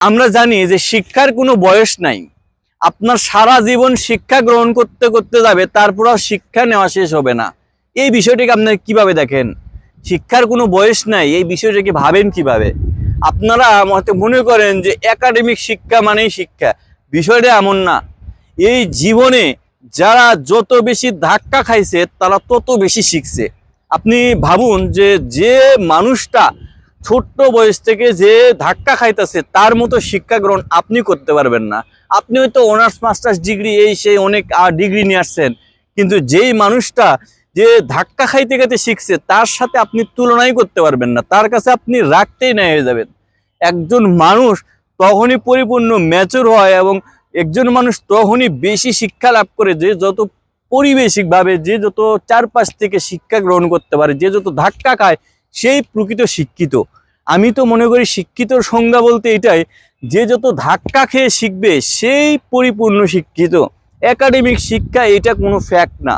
আমরা জানি যে শিক্ষার কোনো বয়স নাই। আপনার সারা জীবন শিক্ষা গ্রহণ করতে করতে যাবে, তারপরেও শিক্ষা নেওয়া শেষ হবে না। এই বিষয়টিকে আপনারা কিভাবে দেখেন? শিক্ষার কোনো বয়স নাই, এই বিষয়টাকে ভাবেন কিভাবে? আপনারা হয়তো মনে করেন যে একাডেমিক শিক্ষা মানেই শিক্ষা। বিষয়টা এমন না। এই জীবনে যারা যত বেশি ধাক্কা খাইছে তারা তত বেশি শিখছে। আপনি ভাবুন যে যে মানুষটা ছোট্ট বয়স থেকে যে ধাক্কা খাইতেছে তার মতো শিক্ষা গ্রহণ আপনি করতে পারবেন না। আপনি হয়তো অনার্স মাস্টার্স ডিগ্রি এই সেই অনেক ডিগ্রি নিয়ে আসছেন, কিন্তু যেই মানুষটা যে ধাক্কা খাইতে খাইতে শিখছে তার সাথে আপনি তুলনাই করতে পারবেন না। তার কাছে আপনি রাখতেই না হয়ে যাবেন। একজন মানুষ তখনই পরিপূর্ণ ম্যাচুর হয় এবং একজন মানুষ তখনই বেশি শিক্ষা লাভ করে যে যত পরিবেশিকভাবে, যে যত চারপাশ থেকে শিক্ষা গ্রহণ করতে পারে, যে যত ধাক্কা খায় সেই প্রকৃত শিক্ষিত। আমি তো মনে করি শিক্ষিতর সংজ্ঞা বলতে এটাই, যে যত ধাক্কা খেয়ে শিখবে সেই পরিপূর্ণ শিক্ষিত। একাডেমিক শিক্ষা এটা কোনো ফ্যাক্ট না।